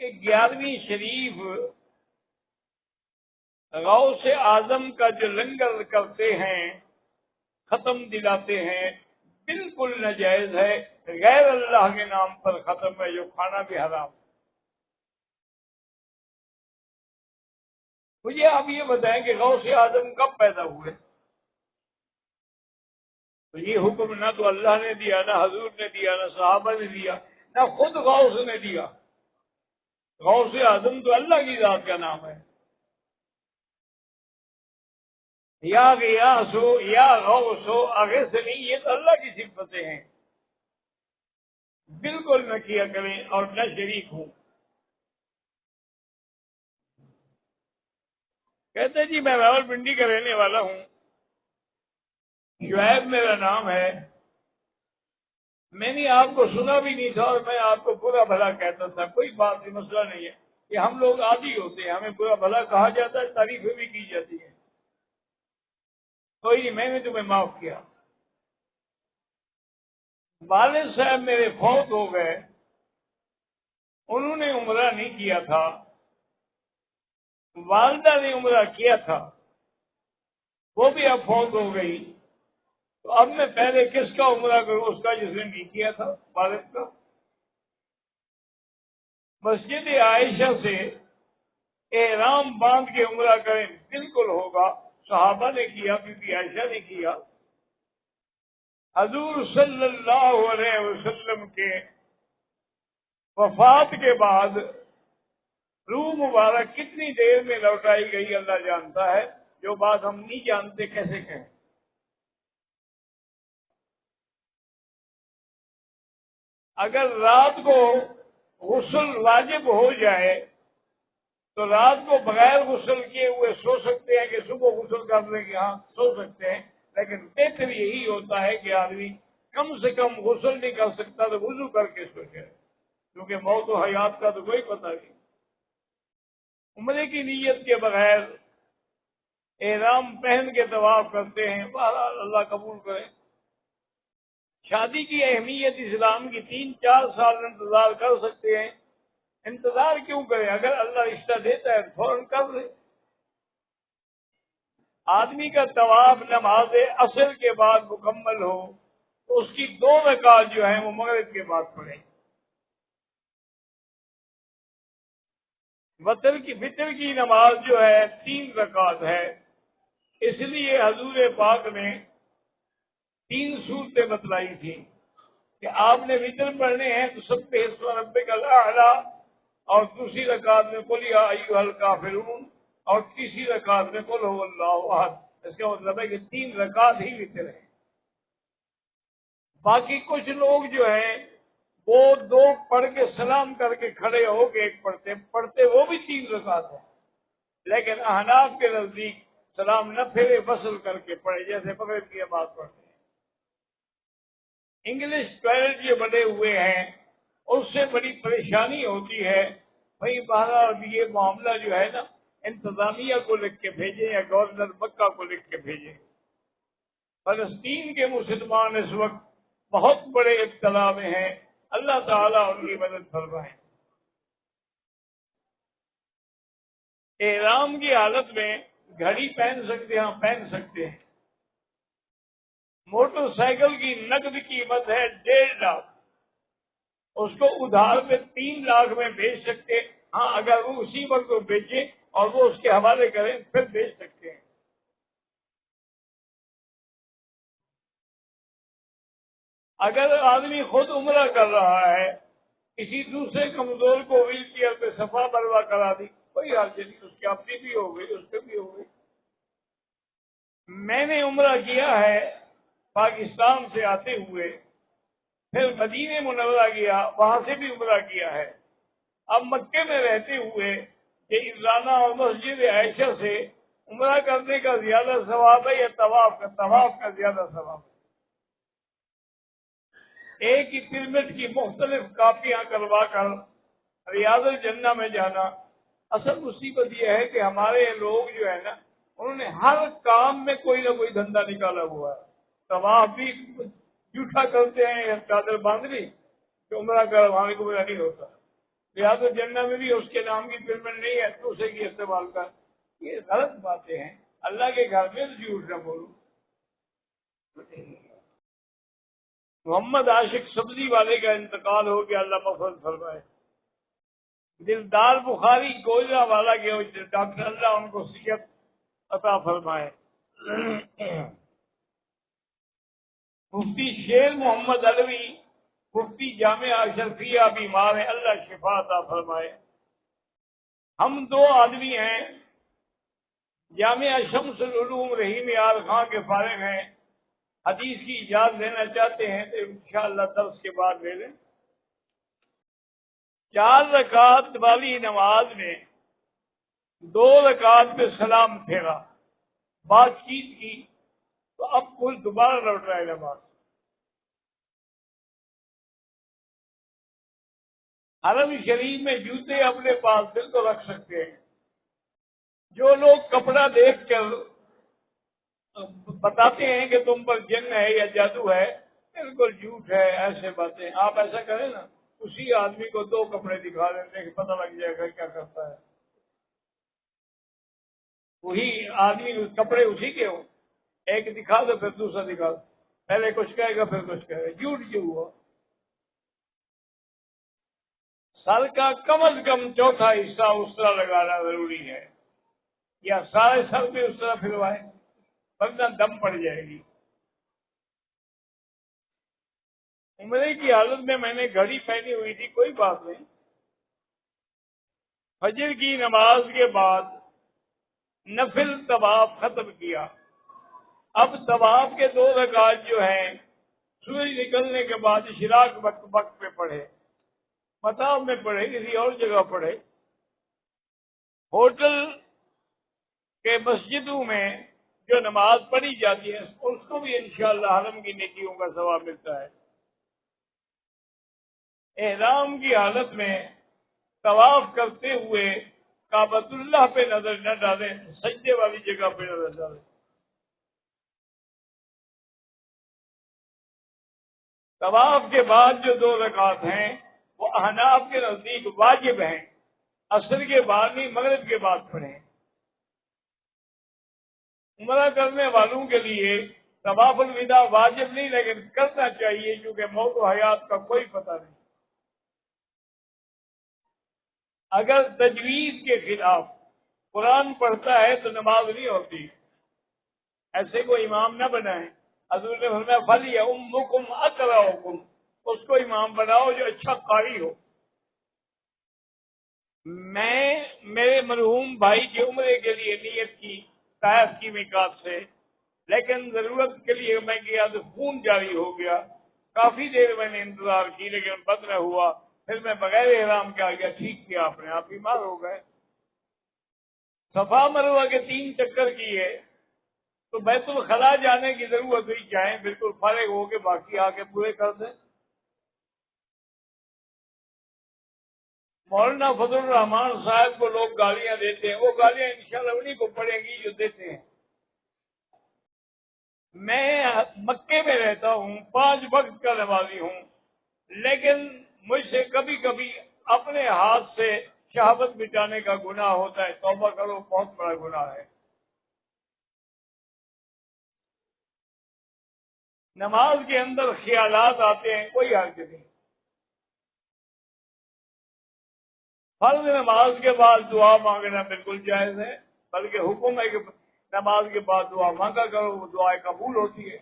کہ 11ویں شریف غوث اعظم کا جو لنگر کرتے ہیں، ختم دلاتے ہیں، بالکل ناجائز ہے، غیر اللہ کے نام پر ختم ہے، جو کھانا بھی حرام۔ مجھے آپ یہ بتائیں کہ غوث اعظم کب پیدا ہوئے؟ تو یہ حکم نہ تو اللہ نے دیا، نہ حضور نے دیا، نہ صحابہ نے دیا، نہ خود غوث نے دیا۔ غوث اعظم تو اللہ کی ذات کا نام ہے۔ یا غیاث ہو یا غوث ہو، آگے سے نہیں، یہ تو اللہ کی صفتیں ہیں، بالکل نہ کیا کریں اور نہ شریک ہوں۔ کہتے جی میں راولپنڈی کا رہنے والا ہوں، شعیب میرا نام ہے، میں نے آپ کو سنا بھی نہیں تھا اور میں آپ کو برا بھلا کہتا تھا، کوئی بات نہیں، مسئلہ نہیں ہے کہ ہم لوگ عادی ہوتے ہیں، ہمیں برا بھلا کہا جاتا ہے، تعریفیں بھی کی جاتی ہیں، کوئی نہیں، میں نے تمہیں معاف کیا۔ والد صاحب میرے فوت ہو گئے، انہوں نے عمرہ نہیں کیا تھا، والدہ نے عمرہ کیا تھا، وہ بھی اب فوت ہو گئی، تو اب میں پہلے کس کا عمرہ کروں؟ اس کا جس نے نہیں کیا تھا، والد کا۔ مسجد عائشہ سے احرام باندھ کے عمرہ کریں، بالکل ہوگا، صحابہ نے کیا، بی بی عائشہ نے کیا۔ حضور صلی اللہ علیہ وسلم کے وفات کے بعد روح مبارک کتنی دیر میں لوٹائی گئی اللہ جانتا ہے، جو بات ہم نہیں جانتے کیسے کہیں۔ اگر رات کو غسل واجب ہو جائے تو رات کو بغیر غسل کیے ہوئے سو سکتے ہیں کہ صبح غسل کر لیں گے؟ ہاں سو سکتے ہیں، لیکن بہتر یہی ہوتا ہے کہ آدمی کم سے کم غسل نہیں کر سکتا تو وضو کر کے سو جائے، کیونکہ موت و حیات کا تو کوئی پتہ نہیں۔ عمرے کی نیت کے بغیر احرام پہن کے طواف کرتے ہیں، بہرحال اللہ قبول کرے۔ شادی کی اہمیت اسلام کی 3-4 سال انتظار کر سکتے ہیں، انتظار کیوں کریں؟ اگر اللہ رشتہ دیتا ہے فوراً کر لے۔ آدمی کا طواف نماز عصر کے بعد مکمل ہو تو اس کی 2 رکعت جو ہیں وہ مغرب کے بعد پڑھیں۔ وتر کی نماز جو ہے 3 رکعت ہے، اس لیے حضور پاک نے 3 صورتیں بتلائی تھی کہ آپ نے وتر پڑھنے ہیں تو سبح اسم ربک الاعلی، اور دوسری رکعت میں قل یا ایھا الکافرون، اور تیسری رکعت میں قل ھو اللہ احد۔ اس کا مطلب ہے کہ 3 رکعت ہی وتر ہے۔ باقی کچھ لوگ جو ہیں وہ 2 پڑھ کے سلام کر کے کھڑے ہو کے ایک پڑھتے وہ بھی 3 رکعت ہے، لیکن احناف کے نزدیک سلام نہ پھیرے، فصل کر کے پڑھے، جیسے مغرب کی نماز پڑھتے ہیں۔ انگلش ٹوائلٹ یہ بنے ہوئے ہیں، اس سے بڑی پریشانی ہوتی ہے۔ بھائی بہرحال یہ معاملہ جو ہے نا، انتظامیہ کو لکھ کے بھیجیں یا گورنر مکہ کو لکھ کے بھیجیں۔ فلسطین کے مسلمان اس وقت بہت بڑے ابتلا میں ہیں، اللہ تعالیٰ ان کی مدد فرمائے۔ احرام کی حالت میں گھڑی پہن سکتے ہیں؟ پہن سکتے ہیں۔ موٹر سائیکل کی نقد قیمت ہے 1.5 لاکھ، اس کو ادھار پہ 3 لاکھ میں بیچ سکتے، ہاں اگر وہ اسی وقت کو بیچے اور وہ اس کے حوالے کریں پھر بیچ سکتے ہیں۔ اگر آدمی خود عمرہ کر رہا ہے، کسی دوسرے کمزور کو ویل چیئر پہ صفا مروا کرا دی، کوئی حرج نہیں، اس کی اپنی بھی ہو گئی، اس پہ بھی ہو گئی۔ میں نے عمرہ کیا ہے پاکستان سے آتے ہوئے، پھر مدینہ منورہ گیا، وہاں سے بھی عمرہ کیا ہے۔ اب مکے میں رہتے ہوئے یہ عمرانہ اور مسجد عائشہ سے عمرہ کرنے کا زیادہ ثواب ہے یا طواف کا زیادہ ثواب ہے؟ ایک ہی پیرمڈ کی مختلف کاپیاں کروا کر ریاض الجنہ میں جانا۔ اصل مصیبت یہ ہے کہ ہمارے لوگ جو ہے نا، انہوں نے ہر کام میں کوئی نہ کوئی دھندا نکالا ہوا ہے۔ طواف بھی جھوٹا کرتے ہیں یا چادر باندھ لی کہ عمرہ کر، وہاں کو عمرہ نہیں ہوتا، یا تو جنہ میں بھی اس کے نام کی پیمنٹ نہیں ہے تو اسے کی استعمال کر. یہ غلط باتیں ہیں. اللہ کے گھر میں جھوٹ نہ بولو. محمد عاشق سبزی والے کا انتقال ہو گیا، اللہ مغفرت فرمائے. دلدار بخاری گوجرا والا کے ڈاکٹر، اللہ ان کو صحت عطا فرمائے. مفتی شیر محمد علوی مفتی جامعہ اشرفیہ بیمار ہیں، اللہ شفا عطا فرمائے. ہم دو آدمی ہیں، جامعہ شمس العلوم رحیم یار خان کے فارغ ہیں، حدیث کی اجازت لینا چاہتے ہیں تو انشاءاللہ درس کے بعد لے لیں. 4 رکعت والی نماز میں 2 رکعت پہ سلام پھیرا، بات چیت کی تو اب کوئی دوبارہ لوٹ رہا ہے نماز. حرم شریف میں جوتے اپنے پاس دل تو رکھ سکتے ہیں. جو لوگ کپڑا دیکھ کر بتاتے ہیں کہ تم پر جن ہے یا جادو ہے، بالکل جھوٹ ہے. ایسے باتیں آپ ایسا کریں نا، اسی آدمی کو 2 کپڑے دکھا دیتے ہیں کہ پتہ لگ جائے گا کیا کرتا ہے. وہی آدمی کپڑے اسی کے ہوں، ایک دکھا دو پھر دوسرا دکھا دو، پہلے کچھ کہے گا پھر کچھ کہے گا. جھوٹ جو ہوا. سر کا کم از کم چوتھا حصہ اس طرح لگانا ضروری ہے، یا سارے سر پہ اس طرح پھروائے ورنہ دم پڑ جائے گی. عمرے کی حالت میں نے گھڑی پہنی ہوئی تھی، کوئی بات نہیں. فجر کی نماز کے بعد نفل طواف ختم کیا. اب طواف کے 2 رکعت جو ہیں سورج نکلنے کے بعد اشراق وقت پہ پڑھے. مطاب میں پڑھے، کسی اور جگہ پڑھے. ہوٹل کے مسجدوں میں جو نماز پڑھی جاتی ہے اس کو بھی انشاءاللہ حرم کی نیکیوں کا ثواب ملتا ہے. احرام کی حالت میں طواف کرتے ہوئے کعبۃ اللہ پہ نظر نہ ڈالیں، سجدے والی جگہ پہ نظر ڈالیں. طواف کے بعد جو 2 رکعت ہیں وہ احناف کے نزدیک واجب ہیں، عصر کے بعد نہیں مغرب کے بعد پڑھیں. عمرہ کرنے والوں کے لیے طواف الوداع واجب نہیں لیکن کرنا چاہیے، کیونکہ موت و حیات کا کوئی پتہ نہیں. اگر تجویز کے خلاف قرآن پڑھتا ہے تو نماز نہیں ہوتی. ایسے کو امام نہ بنائیں. حضور نے فرمایا فَلْيَؤُمُّكُمْ أَقْرَؤُكُمْ، اس کو امام بناؤ جو اچھا قاری ہو. میں میرے مرحوم بھائی کی عمرے کے لیے نیت کی طائف کی میقات سے، لیکن ضرورت کے لیے میں گیا تو خون جاری ہو گیا. کافی دیر میں نے انتظار کی لیکن بند نہ ہوا. پھر میں بغیر احرام کے آ گیا. ٹھیک کیا آپ نے، آپ بیمار ہو گئے. صفا مروہ کے 3 چکر کیے تو بیت الخلاء جانے کی ضرورت ہوئی، جائیں بالکل فارغ ہو کے باقی آ کے پورے کر دیں. مولانا فضل الرحمان صاحب کو لوگ گالیاں دیتے ہیں، وہ گالیاں انشاءاللہ انہیں کو پڑیں گی جو دیتے ہیں. میں مکے میں رہتا ہوں، 5 وقت کا نمازی ہوں، لیکن مجھ سے کبھی کبھی اپنے ہاتھ سے شہوت مٹانے کا گناہ ہوتا ہے. توبہ کرو، بہت بڑا گناہ ہے. نماز کے اندر خیالات آتے ہیں، کوئی حرج نہیں. فرض نماز کے بعد دعا مانگنا بالکل جائز ہے، بلکہ حکم ہے کہ نماز کے بعد دعا مانگا کرو، وہ دعائیں قبول ہوتی ہے.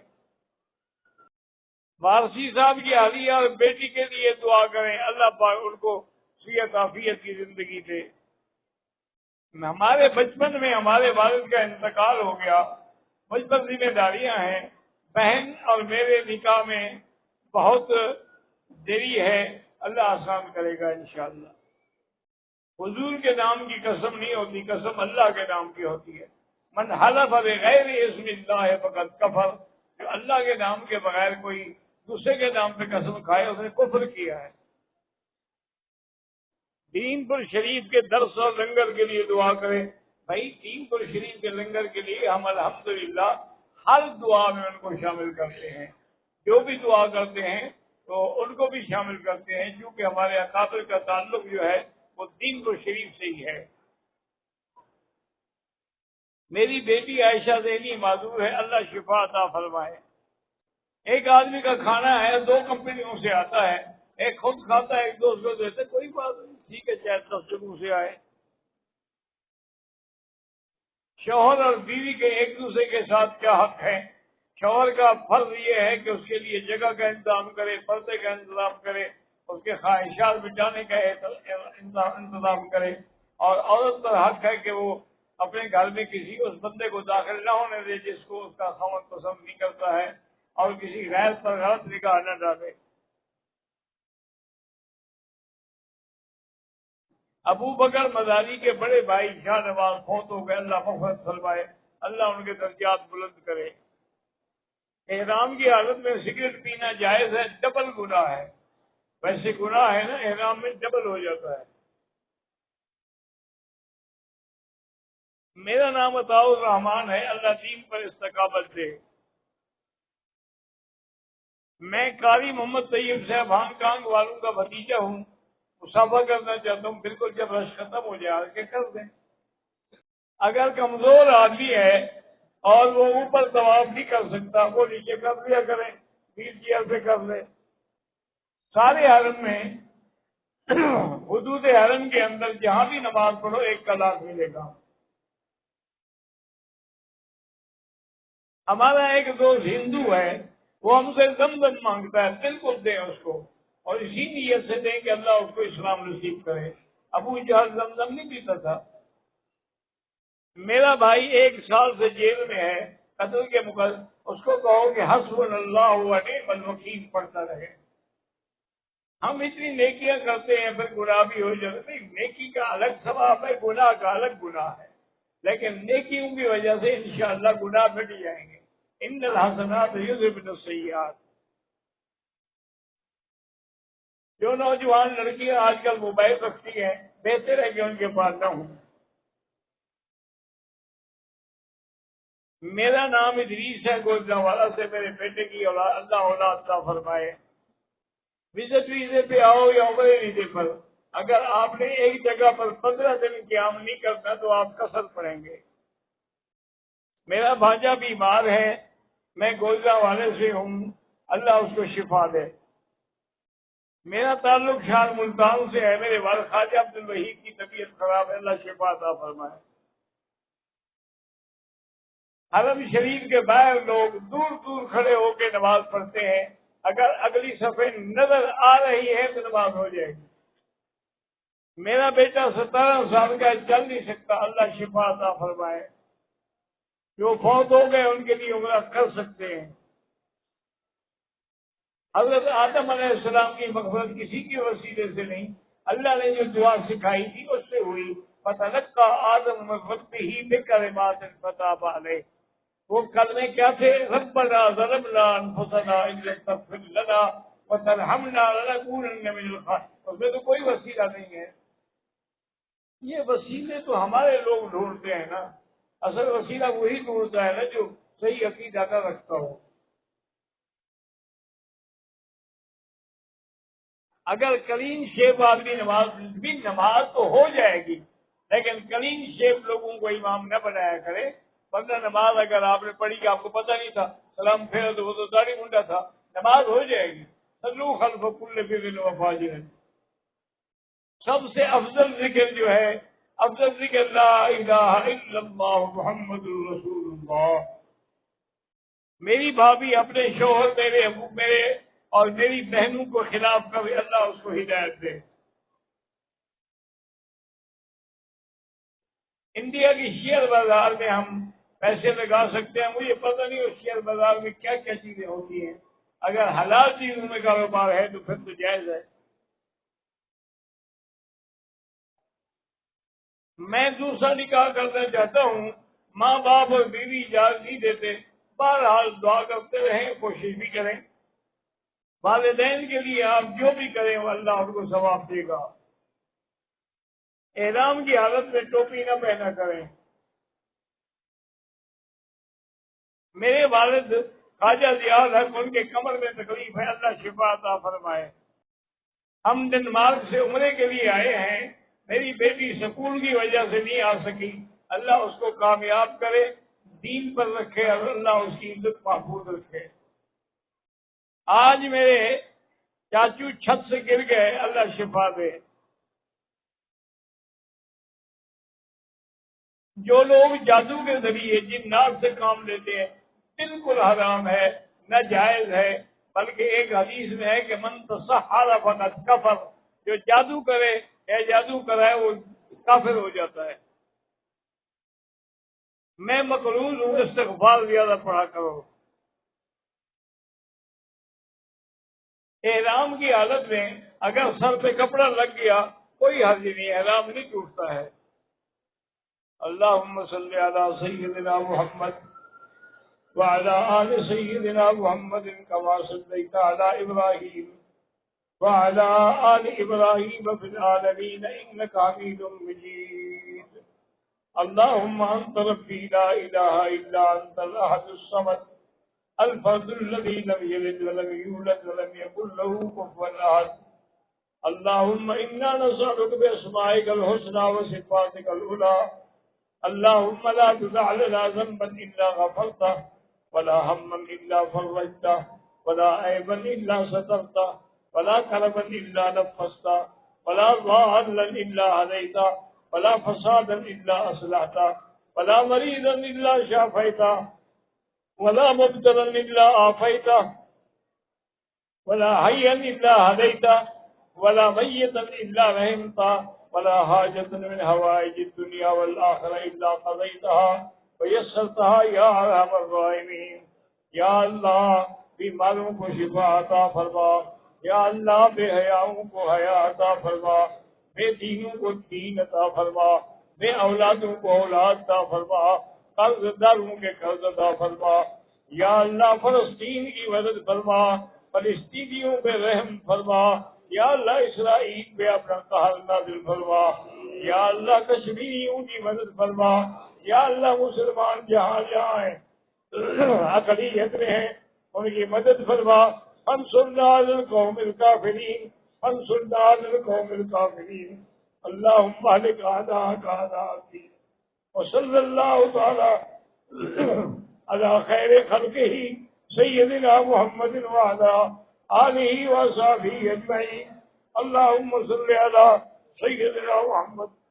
وارسی صاحب کی حالیہ اور بیٹی کے لیے دعا کریں، اللہ پاک ان کو صحت عافیت کی زندگی دے. ہمارے بچپن میں ہمارے والد کا انتقال ہو گیا، مجھ پر ذمہ داریاں ہیں. بہن اور میرے نکاح میں بہت دیری ہے، اللہ آسان کرے گا انشاءاللہ. حضور کے نام کی قسم نہیں ہوتی، قسم اللہ کے نام کی ہوتی ہے. من حلف بغیر اسم اللہ فقد کفر، جو اللہ کے نام کے بغیر کوئی دوسرے کے نام پہ قسم کھائے اس نے کفر کیا ہے. دین پر شریف کے درس اور لنگر کے لیے دعا کریں. بھائی دین پر شریف کے لنگر کے لیے ہم الحمدللہ ہر دعا میں ان کو شامل کرتے ہیں. جو بھی دعا کرتے ہیں تو ان کو بھی شامل کرتے ہیں، کیونکہ ہمارے اکابر کا تعلق جو ہے وہ دین کو شریف سے ہی ہے۔ میری بیٹی عائشہ ذہنی معذور ہے، اللہ شفا عطا فرمائے۔ ایک آدمی کا کھانا ہے 2 کمپنیوں سے آتا ہے، ایک خود کھاتا ہے ایک دوست کو دیتا ہے، کوئی بات نہیں، ٹھیک ہے، چاہے تفصیلوں سے آئے۔ شوہر اور بیوی کے ایک دوسرے کے ساتھ کیا حق ہے؟ شوہر کا فرض یہ ہے کہ اس کے لیے جگہ کا انتظام کرے، پردے کا انتظام کرے، اس کے خواہشات بچانے کا انتظام کرے، اور عورت پر حق ہے کہ وہ اپنے گھر میں کسی اس بندے کو داخل نہ ہونے دے جس کو اس کا خاوند پسند نہیں کرتا ہے، اور کسی غیر پر غلط نگاہ نہ ڈالے۔ ابو بکر مداری کے بڑے بھائی شاہ نواز فوت ہو گئے، اللہ مغفرت فرمائے، اللہ ان کے درجات بلند کرے۔ احرام کی حالت میں سگریٹ پینا جائز ہے؟ ڈبل گناہ ہے، ویسے گناہ ہے نا، احرام میں ڈبل ہو جاتا ہے۔ میرا نام عطاء الرحمان ہے، اللہ دین پر استقامت دے۔ میں قاری محمد طیب صاحب ہانگ کانگ والوں کا بھتیجا ہوں، مسافہ کرنا چاہتا ہوں، بالکل جب رش ختم ہو جائے آ کے کر دیں۔ اگر کمزور آدمی ہے اور وہ اوپر طواف نہیں کر سکتا، وہ نیچے کر لیا کریں، ویل چیئر سے کر لے۔ سارے حرم میں حدود حرم کے اندر جہاں بھی نماز پڑھو 1 کا لاکھ ملے گا۔ ہمارا ایک دوست ہندو ہے، وہ ہم سے زمزم مانگتا ہے، بالکل دیں اس کو، اور اسی نیت سے دیں کہ اللہ اس کو اسلام نصیب کرے۔ ابو جہل زمزم نہیں پیتا تھا۔ میرا بھائی 1 سال سے جیل میں ہے قتل کے مقدمے، اس کو کہو کہ حسبنا اللہ و نعم الوکیل پڑھتا رہے۔ ہم اتنی نیکیاں کرتے ہیں پھر گناہ بھی ہو جاتے ہیں، نیکی کا الگ ثواب ہے، گناہ کا الگ گناہ ہے، لیکن نیکیوں کی وجہ سے انشاءاللہ گناہ مٹ جائیں گے۔ ان الحسنات یذهبن السیئات۔ جو نوجوان لڑکیاں آج کل موبائل رکھتی ہیں، بہتر ہے کہ ان کے پاس نہ ہوں۔ میرا نام ادریس ہے، گوجرانوالا سے، میرے بیٹے کی اولاد، اللہ اولاد عطا فرمائے۔ وزٹ ویزے پہ آؤ یا عمرے ویزے پر، اگر آپ نے ایک جگہ پر 15 دن قیام نہیں کرنا تو آپ قصر پڑیں گے۔ میرا بھانجا بیمار ہے، میں گوجرانوالے سے ہوں، اللہ اس کو شفا دے۔ میرا تعلق شان ملتان سے ہے، میرے والد خواجہ عبد الوحید کی طبیعت خراب ہے، اللہ شفا عطا فرمائے۔ حرم شریف کے باہر لوگ دور دور کھڑے ہو کے نماز پڑھتے ہیں، اگر اگلی صفحے نظر آ رہی ہے تو نماز ہو جائے گی۔ میرا بیٹا 17 سال کا ہے، چل نہیں سکتا، اللہ شفا عطا فرمائے۔ جو فوت ہو گئے ان کے لیے عمرہ کر سکتے ہیں۔ حضرت آدم علیہ السلام کی مغفرت کسی کے وسیلے سے نہیں، اللہ نے جو دعا سکھائی تھی اس سے ہوئی۔ فتلقى آدم من ربه بکلمات فتاب علیہ۔ وہ کلمے کیا تھے؟ ربنا ظلمنا انفسنا ان لم تغفر لنا وترحمنا لنكونن من الخاسرین۔ اس میں تو کوئی وسیلہ نہیں ہے، یہ وسیلے تو ہمارے لوگ ڈھونڈتے ہیں نا، اصل وسیلہ وہی ڈھونڈتا ہے نا جو صحیح عقیدہ کا رکھتا ہو۔ اگر کلین شیپ آدمی نماز بھی، نماز تو ہو جائے گی، لیکن کلین شیپ لوگوں کو امام نہ بنایا کرے، ورنہ نماز اگر آپ نے پڑھی کہ آپ کو پتہ نہیں تھا، سلام پھیرا تو وہ تو داڑھی منڈا تھا، نماز ہو جائے گی۔ صلو خلف کل بر و فاجر۔ سب سے افضل ذکر جو ہے، افضل ذکر لا الہ الا اللہ محمد رسول اللہ۔ میری بھابھی اپنے شوہر، میرے ابو، میرے اور میری بہنوں کو خلاف کبھی، اللہ اس کو ہدایت دے۔ انڈیا کی شیئر بازار میں ہم پیسے لگا سکتے ہیں، مجھے پتہ نہیں اس شیئر بازار میں کیا کیا چیزیں ہوتی ہیں، اگر حلال چیزوں میں کاروبار ہے تو پھر تو جائز ہے۔ میں دوسرا نکاح کرنا چاہتا ہوں، ماں باپ اور بیوی اجازت نہیں دیتے، بہرحال دعا کرتے رہیں، کوشش بھی کریں۔ والدین کے لیے آپ جو بھی کریں وہ اللہ ان کو ثواب دے گا۔ احرام کی حالت میں ٹوپی نہ پہنا کریں۔ میرے والد خواجہ زیاد ہے ان کے کمر میں تکلیف ہے، اللہ شفا عطا فرمائے۔ ہم ڈنمارک سے عمرے کے لیے آئے ہیں، میری بیٹی سکول کی وجہ سے نہیں آ سکی، اللہ اس کو کامیاب کرے، دین پر رکھے، اللہ اس کی عزت محفوظ رکھے۔ آج میرے چاچو چھت سے گر گئے، اللہ شفا دے۔ جو لوگ جادو کے ذریعے جنات سے کام لیتے ہیں بالکل حرام ہے، ناجائز ہے، بلکہ ایک حدیث میں ہے کہ من تسحر فقط کفر، جو جادو کرے یا جادو کرائے وہ کافر ہو جاتا ہے۔ میں مقروض ہوں، استغفار زیادہ پڑھا کرو۔ احرام کی حالت میں اگر سر پہ کپڑا لگ گیا کوئی حرج نہیں، احرام نہیں ٹوٹتا ہے۔ اللہم صلی علی سیدنا محمد وعلى آل سيدنا محمد كما صليت على إبراهيم وعلى آل إبراهيم في العالمين إنك حميد مجيد۔ اللهم أنت ربي لا إله إلا أنت الأحد الصمد الفرد الذي لم يلد ولم يولد ولم يكن له كفوا أحد۔ اللهم إنا نسألك بأسمائك الحسنى وصفاتك العلى، اللهم لا تدع لنا ذنبا إلا غفرته، ولا هما إلا فرجته، ولا عيبا إلا سترته، ولا كربا إلا نفسته، ولا ضالا إلا هديته، ولا فسادا إلا أصلحته، ولا مريضا إلا شافيته، ولا مبتلا إلا عافيته، ولا حيا إلا هديته، ولا ميتا إلا رحمته، ولا حاجة من حوائج الدنيا والآخرة إلا قضيتها ويسرتها يا أرحم الراحمين۔ یا اللہ بیماروں کو شفا عطا فرما، یا اللہ بے حیاؤں کو حیا عطا فرما، بے دینوں کو دین عطا فرما، بے اولادوں کو اولاد عطا فرما، قرض داروں کے قرض عطا فرما۔ یا اللہ فلسطین کی مدد فرما، فلسطینیوں پہ رحم فرما، یا اللہ اسرائیل پہ اپنا قہر نازل فرما، یا اللہ کشمیریوں کی مدد فرما، یا اللہ مسلمان جہاں جہاں ہیں اقلیت میں ہیں ان کی مدد فرما۔ انصرنا علی القوم الکافرین، انصرنا علی القوم الکافرین۔ اللہم اہلک اعداءک اعداء الدین، وصلی اللہ تعالی علی خیر خلقہ سیدنا محمد وعلی آلہ وصحبہ اجمعین۔ اللہم صلی علی سیدنا محمد